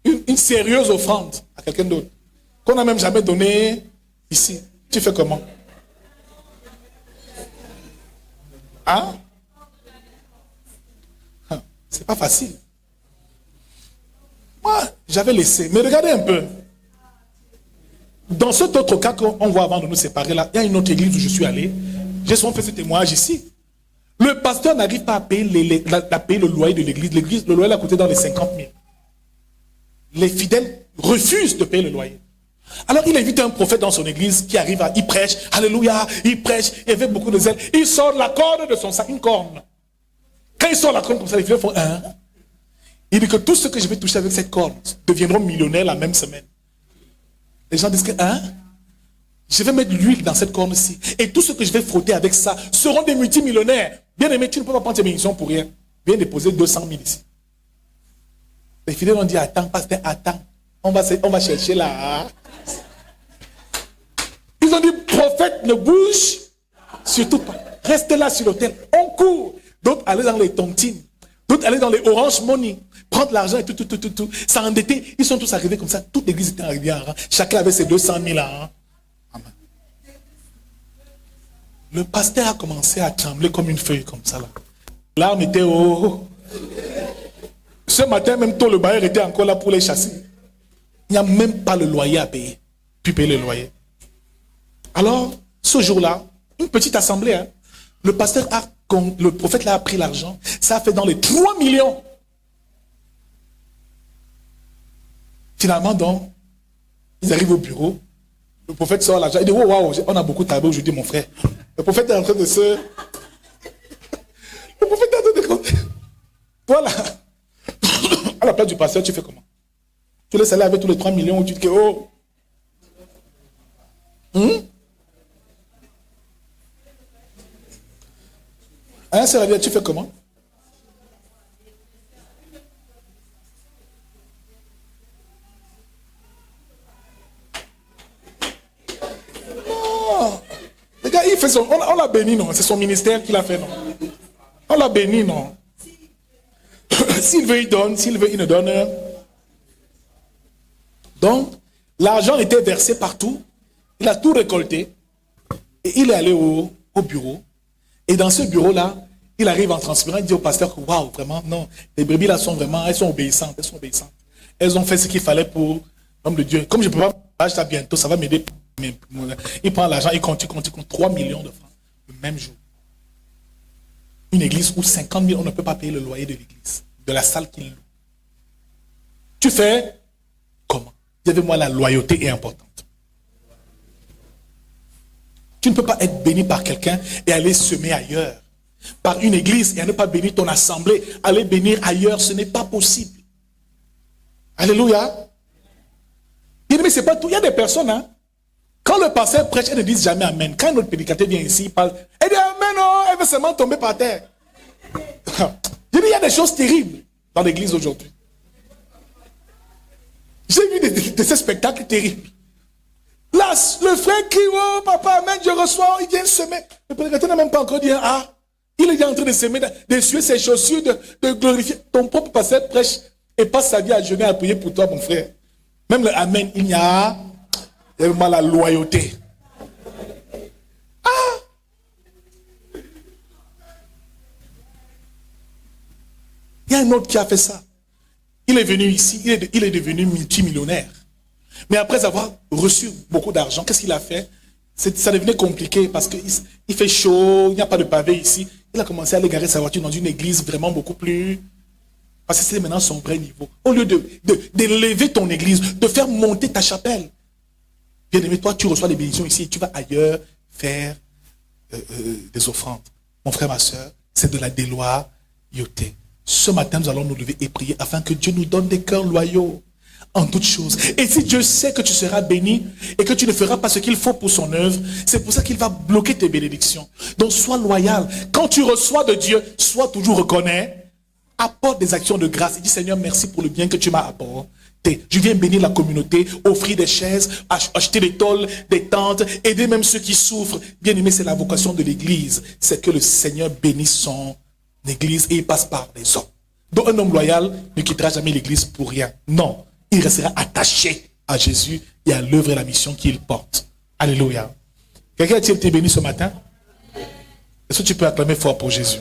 Une sérieuse offrande à quelqu'un d'autre. Qu'on n'a même jamais donné ici. Tu fais comment? Hein? C'est pas facile. Moi, j'avais laissé. Mais regardez un peu. Dans cet autre cas qu'on voit avant de nous séparer, là, il y a une autre église où je suis allé. J'ai souvent fait ce témoignage ici. Le pasteur n'arrive pas à payer, le loyer de l'église. L'église, le loyer l'a coûté dans les 50 000. Les fidèles refusent de payer le loyer. Alors il invite un prophète dans son église qui arrive, il prêche, alléluia, il prêche, il fait beaucoup de zèle. Il sort la corne de son sac, une corne. Quand il sort la corne comme ça, les fidèles font un. Il dit que tout ce que je vais toucher avec cette corne deviendront millionnaires la même semaine. Les gens disent que, je vais mettre l'huile dans cette corne-ci. Et tout ce que je vais frotter avec ça seront des multimillionnaires. Bien aimé, tu ne peux pas prendre tes bénédictions pour rien. Viens déposer 200 000 ici. Les fidèles ont dit, attends, pasteur, attends. On va chercher là. Ils ont dit, prophète, ne bouge surtout pas. Restez là sur l'autel. On court. D'autres allaient dans les tontines. D'autres allaient dans les Orange Money. Prendre l'argent et tout. S'endetter. Ils sont tous arrivés comme ça. Toute l'église était arrivée en rang. Chacun avait ses 200 000 ans. Amen. Le pasteur a commencé à trembler comme une feuille comme ça. L'arme était haut. Ce matin, même tôt, le bailleur était encore là pour les chasser. Il n'y a même pas le loyer à payer. Puis payer le loyer. Alors, ce jour-là, une petite assemblée, le prophète là a pris l'argent. Ça a fait dans les 3 millions. Finalement, donc, ils arrivent au bureau. Le prophète sort l'argent. Il dit, wow, on a beaucoup tablé aujourd'hui, mon frère. Le prophète est en train de se... Le prophète est en train de compter. Voilà. À la place du pasteur, tu fais comment? Tu laisses aller avec tous les 3 millions où tu te dis, oh. C'est tu fais comment? Non. Les gars, il fait on l'a béni, non? C'est son ministère qui l'a fait, non? On l'a béni, non? S'il veut, il donne. S'il veut, il ne donne. Donc, l'argent était versé partout. Il a tout récolté. Et il est allé au bureau. Et dans ce bureau-là, il arrive en transpirant. Il dit au pasteur que, waouh, vraiment, non. Les brebis là sont vraiment, elles sont obéissantes. Elles ont fait ce qu'il fallait pour l'homme de Dieu. Comme je ne peux pas acheter ça bientôt, ça va m'aider. Il prend l'argent, il compte 3 millions de francs le même jour. Une église où 50 000, on ne peut pas payer le loyer de l'église, de la salle qu'il loue. Tu fais comment? Dis-moi, la loyauté est importante. Tu ne peux pas être béni par quelqu'un et aller semer ailleurs. Par une église et ne pas bénir ton assemblée, aller bénir ailleurs, ce n'est pas possible. Alléluia. Mais c'est pas tout. Il y a des personnes, hein, quand le pasteur prêche, elles ne disent jamais Amen. Quand notre prédicateur vient ici, il parle, elle dit Amen, oh, elle veut seulement tomber par terre. Je dis, il y a des choses terribles dans l'église aujourd'hui. J'ai vu de ces spectacles terribles. Là, le frère crie, oh papa, Amen, je reçois, il vient semer. Le prédicateur n'a même pas encore dit, ah, il est en train de semer, d'essuyer ses chaussures, de glorifier. Ton propre pasteur prêche et passe sa vie à jeûner, à prier pour toi, mon frère. Même le Amen, il y a vraiment la loyauté. Ah! Il y a un autre qui a fait ça. Il est venu ici, il est devenu multimillionnaire. Mais après avoir reçu beaucoup d'argent, qu'est-ce qu'il a fait? Ça devenait compliqué parce qu'il fait chaud, il n'y a pas de pavé ici. Il a commencé à aller garer sa voiture dans une église vraiment beaucoup plus... Parce que c'est maintenant son vrai niveau. Au lieu d'élever ton église, de faire monter ta chapelle. Bien aimé, toi, tu reçois les bénédictions ici et tu vas ailleurs faire des offrandes. Mon frère, ma soeur, c'est de la déloyauté. Ce matin, nous allons nous lever et prier afin que Dieu nous donne des cœurs loyaux en toutes choses. Et si Dieu sait que tu seras béni et que tu ne feras pas ce qu'il faut pour son œuvre, c'est pour ça qu'il va bloquer tes bénédictions. Donc, sois loyal. Quand tu reçois de Dieu, sois toujours reconnaissant. Apporte des actions de grâce et dis Seigneur, merci pour le bien que tu m'as apporté. Je viens bénir la communauté, offrir des chaises, acheter des tôles, des tentes, aider même ceux qui souffrent. Bien aimé, c'est la vocation de l'église. C'est que le Seigneur bénisse son église et il passe par les hommes. Donc un homme loyal ne quittera jamais l'église pour rien. Non, il restera attaché à Jésus et à l'œuvre et la mission qu'il porte. Alléluia. Quelqu'un a-t-il été béni ce matin? Est-ce que tu peux acclamer fort pour Jésus?